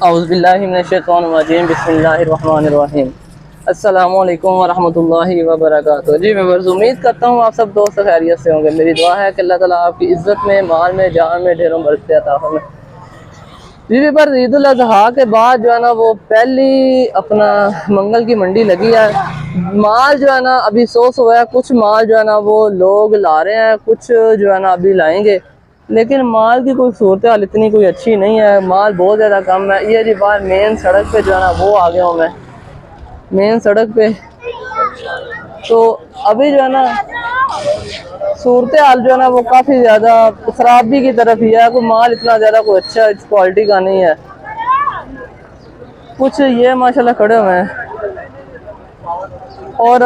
औज़ुबिल्लाहिमिनश्शैतानिर्रजीम बिस्मिल्लाहिर्रहमानिर्रहीम। अस्सलामुअलैकुम वरहमतुल्लाहि वबरकातुहू। जी मैं बस उम्मीद करता हूँ आप सब दोस्त खैरियत से होंगे। मेरी दुआ है कि अल्लाह ताला आपकी इज़्ज़त में, माल में, जान में ढेरों बरकत अता फरमाए। जी पर ईद उल अज़हा के बाद जो है ना वो पहली अपना मंगल की मंडी लगी है। माल जो है ना अभी सो है, कुछ माल जो है ना वो लोग ला रहे हैं, कुछ जो है ना अभी लाएंगे, लेकिन माल की कोई सूरत हाल इतनी कोई अच्छी नहीं है। माल बहुत ज़्यादा कम है। ये जी बाहर मेन सड़क पे जो है ना वो आ गया हूँ मैं, मेन सड़क पे। तो अभी जो है ना सूरत हाल जो है ना वो काफ़ी ज़्यादा खराबी की तरफ ही है। कोई माल इतना ज़्यादा कोई अच्छा क्वालिटी का नहीं है। कुछ ये माशाल्लाह खड़े हुए हैं और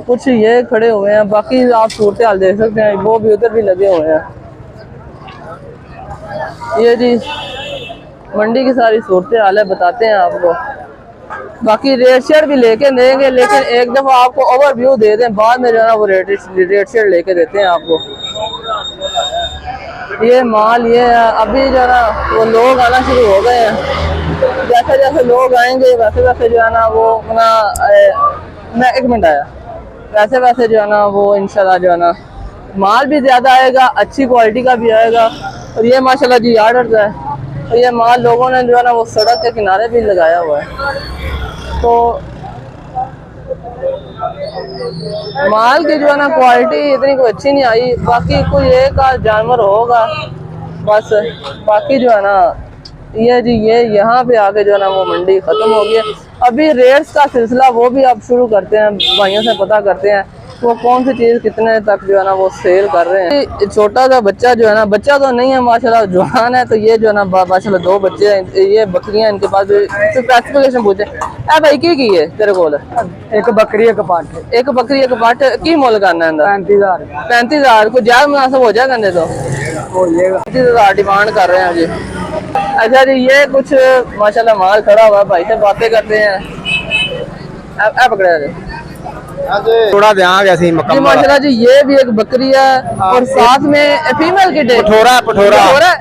कुछ ये खड़े हुए हैं। बाकी आप सूरत हाल देख सकते हैं, वो भी उधर भी लगे हुए हैं। ये जी मंडी की सारी सूरत हाल है, बताते हैं आपको। बाकी रेट शेड भी लेके देंगे, लेकिन एक दफ़ा आपको ओवरव्यू दे दें, बाद में जो है ना वो रेट शेड लेके देते हैं आपको। ये माल ये है। अभी जो है ना वो लोग आना शुरू हो गए हैं। जैसे जैसे लोग आएंगे वैसे वैसे जो है ना वो अपना मैं एक मिनट आया, वैसे वैसे जो है ना वो इंशाल्लाह जो है ना माल भी ज़्यादा आएगा, अच्छी क्वालिटी का भी आएगा। और ये माशाल्लाह जी यार्ड है। तो ये माल लोगों ने जो है ना वो सड़क के किनारे भी लगाया हुआ है। तो माल की जो है ना क्वालिटी इतनी कोई अच्छी नहीं आई। बाकी कोई एक आध जानवर होगा बस। बाकी जो है ना ये जी ये यहाँ पे आके जो है ना वो मंडी ख़त्म हो गई है। अभी रेट्स का सिलसिला वो भी आप शुरू करते हैं, भाइयों से पता करते हैं वो कौन सी चीज़ कितने तक जो है ना वो सेल कर रहे हैं। छोटा सा बच्चा जो है ना, बच्चा तो नहीं है माशाल्लाह, जवान है। तो ये जो है ना माशाल्लाह दो बच्चे हैं, ये बकरियां इनके पास। स्पेसिफिकेशन पूछे ए भाई की है तेरे को? एक बकरी एक पाठ एक बकरी एक पाठ की मुल करना है? 35,000 35,000 को ज्यादा मुनासिब हो जाएगा? तो हो जाएगा। 35,000 डिमांड कर रहे हैं जी। अच्छा जी ये कुछ माशाल्लाह माल खड़ा हुआ है, भाई से बातें करते हैं। पकड़ा थोड़ा ध्यान ऐसी जी माशाल्लाह जी ये भी एक बकरी है और साथ में फीमेल किड है, पठोरा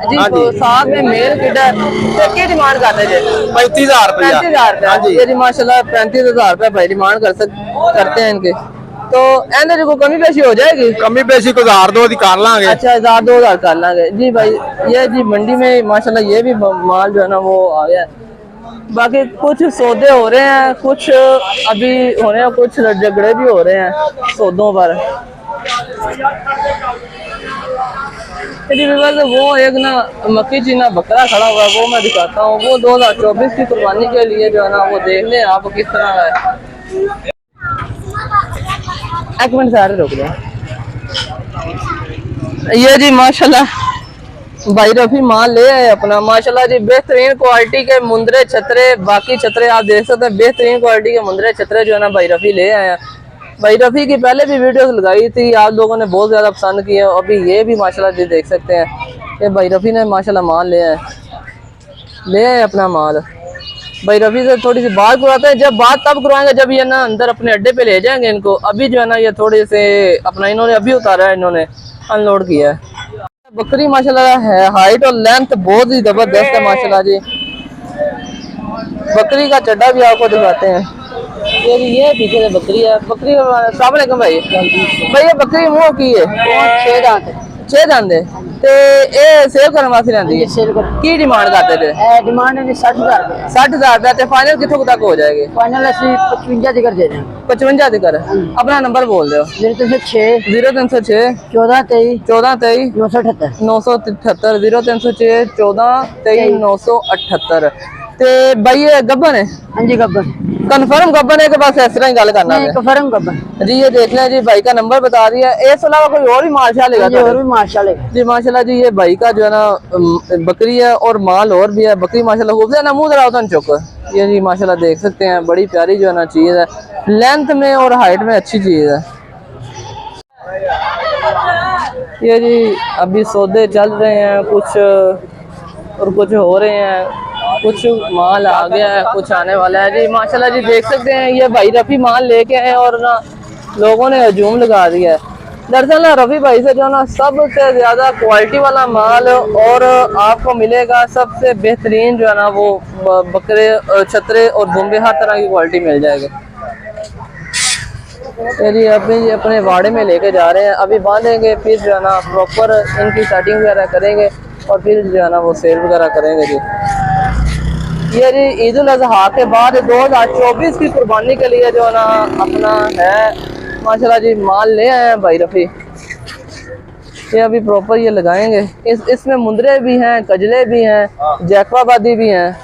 जी। तो साथ में मेल किड है। तो क्या डिमांड करते हैं? 35,000 35,000 ये जी माशाल्लाह 35,000 रुपये भाई डिमांड करते हैं इनके। तो एंड को कमी पेशी हो जाएगी? कमी पेशी को 1,002 कर लांगे। अच्छा 1,000-2,000 कर लांगे जी भाई। ये जी मंडी में माशाल्लाह ये भी माल जो है ना वो आ गया है। बाकी कुछ सौदे हो रहे हैं, कुछ अभी हो रहे हैं, कुछ झगड़े भी हो रहे हैं सौदों पर। वो एक ना मक्की चीना बकरा खड़ा हुआ है, वो मैं दिखाता हूँ। वो 2024 की कुर्बानी के लिए जो है ना वो देख लें आप किस तरह है। एक मिनट सारे रोक दो। ये जी माशाल्लाह भाई रफी माल ले आए अपना, माशाल्लाह जी बेहतरीन क्वालिटी के मुंदरे छतरे। बाकी छतरे आप देख सकते हैं, बेहतरीन क्वालिटी के मुंदरे छतरे जो है ना भाई रफी ले आए हैं। भाई रफी की पहले भी वीडियोस लगाई थी, आप लोगों ने बहुत ज़्यादा पसंद की है। अभी ये भी माशाल्लाह जी देख सकते हैं कि भाई रफी ने माशाल्लाह माल ले आए अपना माल। भाई रफी से थोड़ी सी बात करवाते हैं, जब बात तब करवाएंगे जब ये ना अंदर अपने अड्डे पे ले जाएंगे इनको। अभी जो है ना ये थोड़े से अपना इन्होंने अभी उतारा है, इन्होंने अनलोड किया है। बकरी माशाल्लाह है, हाइट और लेंथ बहुत ही जबरदस्त है माशाल्लाह जी। बकरी का चड्डा भी आपको दिखाते हैं। ये पीछे से बकरी है। बकरी सामने भाई ये बकरी मुँह की है 6 दांत ते ए सेल करने वास्ते रहंदी है। की डिमांड करते थे? डिमांड है 60,000 60,000 ते फाइनल कितों तक हो जाएगी? फाइनल असली 55 दिकर दे रहे हैं। 55 दिकर। अपना नंबर बोल दो। 0306 0306 1423 1423 978 978 0306 1423 978। ते भाई ये गब्बन है? हाँ जी गब्बन कन्फर्म गब्बन है के पास इस तरह ही गल करना है? कन्फर्म गब्बन जी। ये देख लें जी भाई का नंबर बता दिया। इसके अलावा कोई और भी माशा लेगा? और भी माशाल्लाह जी माशाल्लाह जी ये भाई का जो है ना बकरी है और माल और भी है। बकरी माशाल्लाह खूब ना मुंह जरा उधर चुक। ये जी माशाल्लाह देख सकते हैं, बड़ी प्यारी जो है ना चीज़ है, लेंथ में और हाइट में अच्छी चीज़ है। ये जी अभी सौदे चल रहे हैं, कुछ और कुछ हो रहे हैं, कुछ माल आ गया है, कुछ आने वाला है जी। माशाल्लाह जी देख सकते हैं ये भाई रफी माल लेके आए और ना लोगों ने हजूम लगा दिया है। दरअसल ना रफ़ी भाई से जो ना सबसे ज़्यादा क्वालिटी वाला माल और आपको मिलेगा, सबसे बेहतरीन जो है ना वो बकरे, छतरे और दुम्बे, हर तरह की क्वालिटी मिल जाएगी। तो जी अभी अपने वाड़े में लेके जा रहे हैं, अभी बांधेंगे, फिर जो है ना प्रॉपर इनकी सेटिंग वगैरह करेंगे और फिर जो है ना वो सेल वगैरह करेंगे जी। ये जी ईद उल अज़हा के बाद 2024 की कुर्बानी के लिए जो है ना अपना है माशाल्लाह जी माल ले आए हैं भाई रफ़ी। ये अभी प्रॉपर ये लगाएंगे, इसमें मुंदरे भी हैं, कजले भी हैं, जैकवाबादी भी हैं।